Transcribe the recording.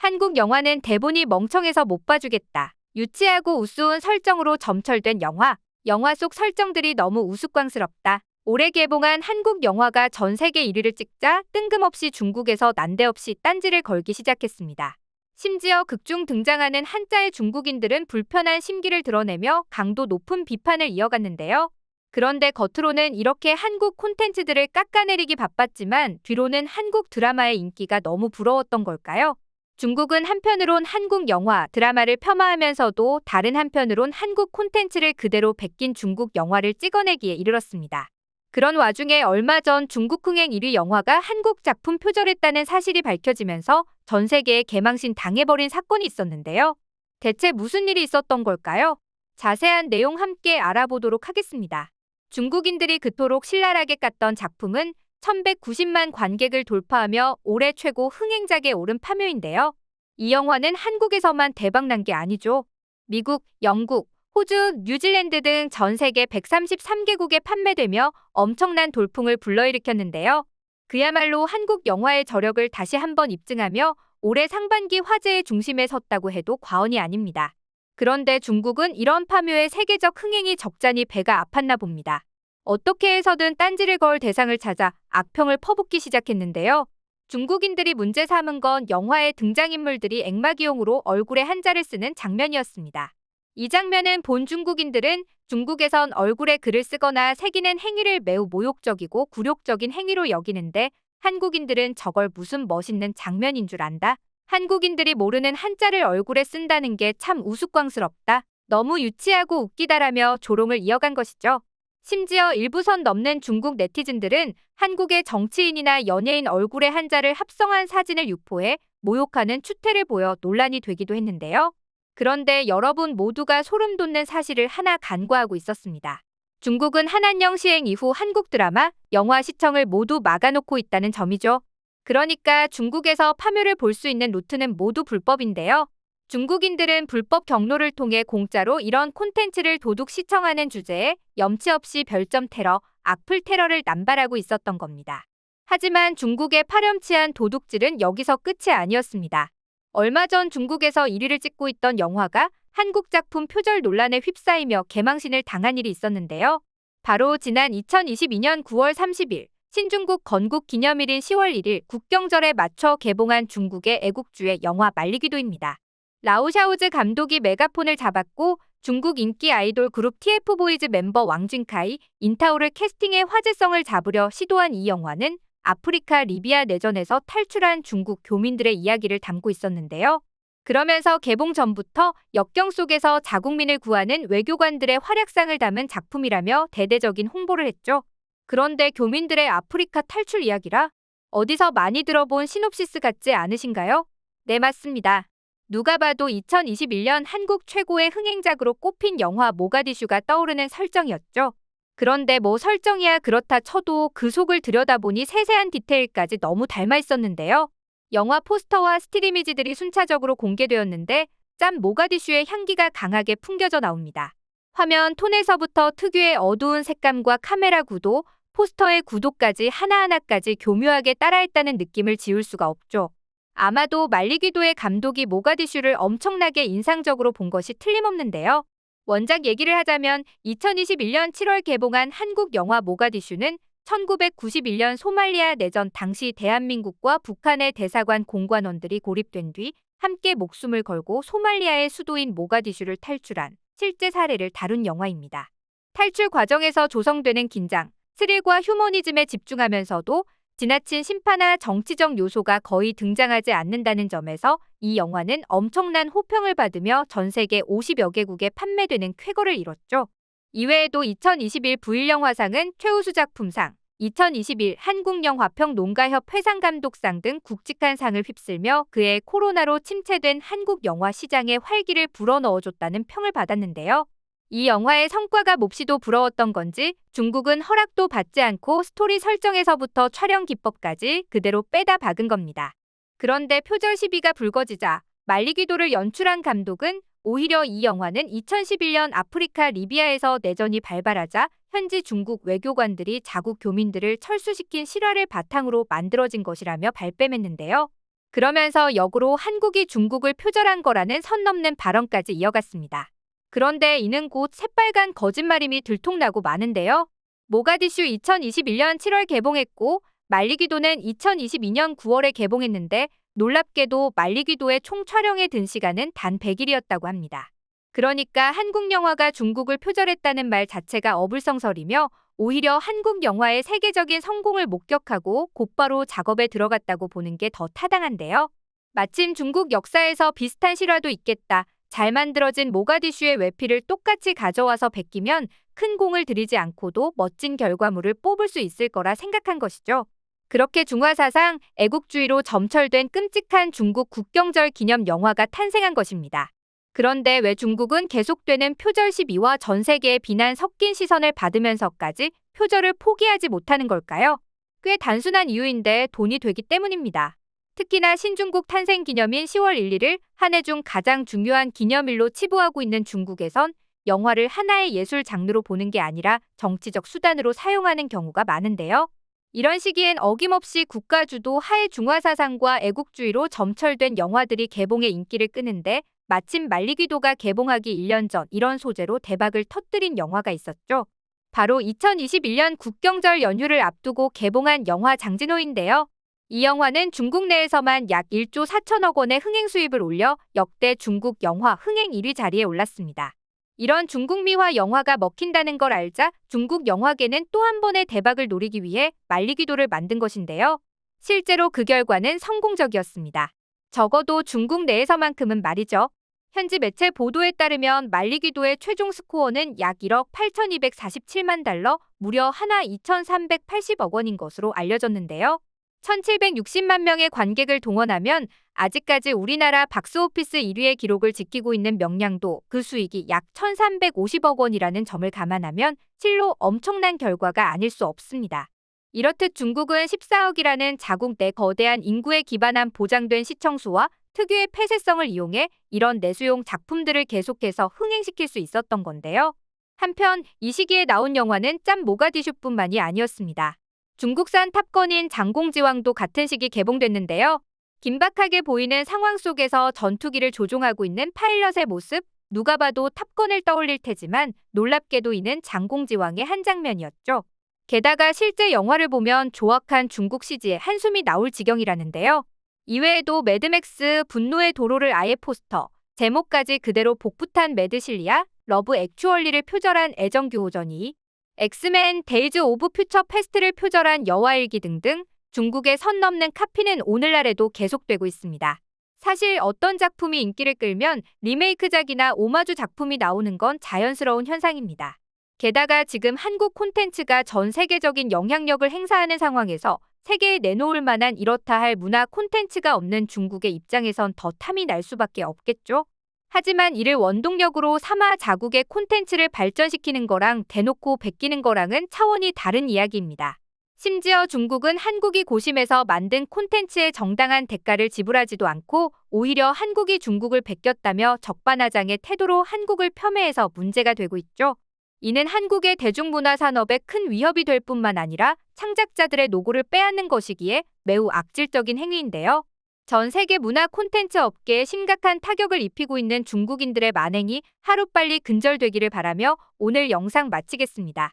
한국 영화는 대본이 멍청해서 못 봐주겠다. 유치하고 우스운 설정으로 점철된 영화. 영화 속 설정들이 너무 우스꽝스럽다. 올해 개봉한 한국 영화가 전 세계 1위를 찍자 뜬금없이 중국에서 난데없이 딴지를 걸기 시작했습니다. 심지어 극중 등장하는 한자의 중국인들은 불편한 심기를 드러내며 강도 높은 비판을 이어갔는데요. 그런데 겉으로는 이렇게 한국 콘텐츠들을 깎아내리기 바빴지만 뒤로는 한국 드라마의 인기가 너무 부러웠던 걸까요? 중국은 한편으론 한국 영화, 드라마를 폄하하면서도 다른 한편으론 한국 콘텐츠를 그대로 베낀 중국 영화를 찍어내기에 이르렀습니다. 그런 와중에 얼마 전 중국 흥행 1위 영화가 한국 작품 표절했다는 사실이 밝혀지면서 전 세계에 개망신 당해버린 사건이 있었는데요. 대체 무슨 일이 있었던 걸까요? 자세한 내용 함께 알아보도록 하겠습니다. 중국인들이 그토록 신랄하게 깠던 작품은 1190만 관객을 돌파하며 올해 최고 흥행작에 오른 파묘인데요. 이 영화는 한국에서만 대박난 게 아니죠. 미국, 영국, 호주, 뉴질랜드 등 전 세계 133개국에 판매되며 엄청난 돌풍을 불러일으켰는데요. 그야말로 한국 영화의 저력을 다시 한번 입증하며 올해 상반기 화제의 중심에 섰다고 해도 과언이 아닙니다. 그런데 중국은 이런 파묘의 세계적 흥행이 적잖이 배가 아팠나 봅니다. 어떻게 해서든 딴지를 걸 대상을 찾아 악평을 퍼붓기 시작했는데요. 중국인들이 문제 삼은 건 영화의 등장인물들이 액막이용으로 얼굴에 한자를 쓰는 장면이었습니다. 이 장면은 본 중국인들은 중국에선 얼굴에 글을 쓰거나 새기는 행위를 매우 모욕적이고 굴욕적인 행위로 여기는데 한국인들은 저걸 무슨 멋있는 장면인 줄 안다? 한국인들이 모르는 한자를 얼굴에 쓴다는 게 참 우스꽝스럽다. 너무 유치하고 웃기다라며 조롱을 이어간 것이죠. 심지어 일부 선 넘는 중국 네티즌들은 한국의 정치인이나 연예인 얼굴에 한자를 합성한 사진을 유포해 모욕하는 추태를 보여 논란이 되기도 했는데요. 그런데 여러분 모두가 소름 돋는 사실을 하나 간과하고 있었습니다. 중국은 한한령 시행 이후 한국 드라마, 영화 시청을 모두 막아놓고 있다는 점이죠. 그러니까 중국에서 파묘를 볼 수 있는 루트는 모두 불법인데요. 중국인들은 불법 경로를 통해 공짜로 이런 콘텐츠를 도둑 시청하는 주제에 염치 없이 별점 테러, 악플 테러를 남발하고 있었던 겁니다. 하지만 중국의 파렴치한 도둑질은 여기서 끝이 아니었습니다. 얼마 전 중국에서 1위를 찍고 있던 영화가 한국 작품 표절 논란에 휩싸이며 개망신을 당한 일이 있었는데요. 바로 지난 2022년 9월 30일 신중국 건국 기념일인 10월 1일 국경절에 맞춰 개봉한 중국의 애국주의 영화 말리기도입니다. 라오샤오즈 감독이 메가폰을 잡았고 중국 인기 아이돌 그룹 TF보이즈 멤버 왕준카이, 인타오를 캐스팅해 화제성을 잡으려 시도한 이 영화는 아프리카 리비아 내전에서 탈출한 중국 교민들의 이야기를 담고 있었는데요. 그러면서 개봉 전부터 역경 속에서 자국민을 구하는 외교관들의 활약상을 담은 작품이라며 대대적인 홍보를 했죠. 그런데 교민들의 아프리카 탈출 이야기라? 어디서 많이 들어본 시놉시스 같지 않으신가요? 네, 맞습니다. 누가 봐도 2021년 한국 최고의 흥행작으로 꼽힌 영화 모가디슈가 떠오르는 설정이었죠. 그런데 뭐 설정이야 그렇다 쳐도 그 속을 들여다보니 세세한 디테일까지 너무 닮아 있었는데요. 영화 포스터와 스틸 이미지들이 순차적으로 공개되었는데 짠 모가디슈의 향기가 강하게 풍겨져 나옵니다. 화면 톤에서부터 특유의 어두운 색감과 카메라 구도, 포스터의 구도까지 하나하나까지 교묘하게 따라했다는 느낌을 지울 수가 없죠. 아마도 말리기도의 감독이 모가디슈를 엄청나게 인상적으로 본 것이 틀림없는데요. 원작 얘기를 하자면 2021년 7월 개봉한 한국 영화 모가디슈는 1991년 소말리아 내전 당시 대한민국과 북한의 대사관 공관원들이 고립된 뒤 함께 목숨을 걸고 소말리아의 수도인 모가디슈를 탈출한 실제 사례를 다룬 영화입니다. 탈출 과정에서 조성되는 긴장, 스릴과 휴머니즘에 집중하면서도 지나친 심파나 정치적 요소가 거의 등장하지 않는다는 점에서 이 영화는 엄청난 호평을 받으며 전 세계 50여 개국에 판매되는 쾌거를 이뤘죠. 이외에도 2021 부일영화상은 최우수 작품상, 2021 한국영화평론가협 회상감독상 등 굵직한 상을 휩쓸며 그해 코로나로 침체된 한국 영화 시장에 활기를 불어넣어줬다는 평을 받았는데요. 이 영화의 성과가 몹시도 부러웠던 건지 중국은 허락도 받지 않고 스토리 설정에서부터 촬영 기법까지 그대로 빼다 박은 겁니다. 그런데 표절 시비가 불거지자 말리기도를 연출한 감독은 오히려 이 영화는 2011년 아프리카 리비아에서 내전이 발발하자 현지 중국 외교관들이 자국 교민들을 철수시킨 실화를 바탕으로 만들어진 것이라며 발뺌했는데요. 그러면서 역으로 한국이 중국을 표절한 거라는 선 넘는 발언까지 이어갔습니다. 그런데 이는 곧 새빨간 거짓말임이 들통나고 마는데요. 모가디슈 2021년 7월 개봉했고 말리기도는 2022년 9월에 개봉했는데 놀랍게도 말리기도의 총 촬영에 든 시간은 단 100일이었다고 합니다. 그러니까 한국 영화가 중국을 표절했다는 말 자체가 어불성설이며 오히려 한국 영화의 세계적인 성공을 목격하고 곧바로 작업에 들어갔다고 보는 게 더 타당한데요. 마침 중국 역사에서 비슷한 실화도 있겠다. 잘 만들어진 모가디슈의 외피를 똑같이 가져와서 베끼면 큰 공을 들이지 않고도 멋진 결과물을 뽑을 수 있을 거라 생각한 것이죠. 그렇게 중화사상 애국주의로 점철된 끔찍한 중국 국경절 기념 영화가 탄생한 것입니다. 그런데 왜 중국은 계속되는 표절 시비와 전 세계의 비난 섞인 시선을 받으면서까지 표절을 포기하지 못하는 걸까요? 꽤 단순한 이유인데 돈이 되기 때문입니다. 특히나 신중국 탄생 기념인 10월 1일을 한 해 중 가장 중요한 기념일로 치부하고 있는 중국에선 영화를 하나의 예술 장르로 보는 게 아니라 정치적 수단으로 사용하는 경우가 많은데요. 이런 시기엔 어김없이 국가주도 하에 중화사상과 애국주의로 점철된 영화들이 개봉의 인기를 끄는데 마침 말리기도가 개봉하기 1년 전 이런 소재로 대박을 터뜨린 영화가 있었죠. 바로 2021년 국경절 연휴를 앞두고 개봉한 영화 장진호인데요. 이 영화는 중국 내에서만 약 1조 4천억 원의 흥행 수입을 올려 역대 중국 영화 흥행 1위 자리에 올랐습니다. 이런 중국 미화 영화가 먹힌다는 걸 알자 중국 영화계는 또 한 번의 대박을 노리기 위해 말리기도를 만든 것인데요. 실제로 그 결과는 성공적이었습니다. 적어도 중국 내에서만큼은 말이죠. 현지 매체 보도에 따르면 말리기도의 최종 스코어는 약 1억 8,247만 달러, 무려 하나 2,380억 원인 것으로 알려졌는데요. 1,760만 명의 관객을 동원하면 아직까지 우리나라 박스오피스 1위의 기록을 지키고 있는 명량도 그 수익이 약 1,350억 원이라는 점을 감안하면 실로 엄청난 결과가 아닐 수 없습니다. 이렇듯 중국은 14억이라는 자국 내 거대한 인구에 기반한 보장된 시청수와 특유의 폐쇄성을 이용해 이런 내수용 작품들을 계속해서 흥행시킬 수 있었던 건데요. 한편 이 시기에 나온 영화는 짬 모가디슈뿐만이 아니었습니다. 중국산 탑건인 장공지왕도 같은 시기 개봉됐는데요. 긴박하게 보이는 상황 속에서 전투기를 조종하고 있는 파일럿의 모습, 누가 봐도 탑건을 떠올릴 테지만 놀랍게도 이는 장공지왕의 한 장면이었죠. 게다가 실제 영화를 보면 조악한 중국 CG에 한숨이 나올 지경이라는데요. 이외에도 매드맥스 분노의 도로를 아예 포스터, 제목까지 그대로 복붙한 매드실리아, 러브 액츄얼리를 표절한 애정규호전이, 엑스맨 데이즈 오브 퓨처 패스트를 표절한 여와일기 등등 중국의 선 넘는 카피는 오늘날에도 계속되고 있습니다. 사실 어떤 작품이 인기를 끌면 리메이크작이나 오마주 작품이 나오는 건 자연스러운 현상입니다. 게다가 지금 한국 콘텐츠가 전 세계적인 영향력을 행사하는 상황에서 세계에 내놓을 만한 이렇다 할 문화 콘텐츠가 없는 중국의 입장에선 더 탐이 날 수밖에 없겠죠. 하지만 이를 원동력으로 삼아 자국의 콘텐츠를 발전시키는 거랑 대놓고 베끼는 거랑은 차원이 다른 이야기입니다. 심지어 중국은 한국이 고심해서 만든 콘텐츠의 정당한 대가를 지불하지도 않고 오히려 한국이 중국을 베꼈다며 적반하장의 태도로 한국을 폄훼해서 문제가 되고 있죠. 이는 한국의 대중문화 산업에 큰 위협이 될 뿐만 아니라 창작자들의 노고를 빼앗는 것이기에 매우 악질적인 행위인데요. 전 세계 문화 콘텐츠 업계에 심각한 타격을 입히고 있는 중국인들의 만행이 하루빨리 근절되기를 바라며 오늘 영상 마치겠습니다.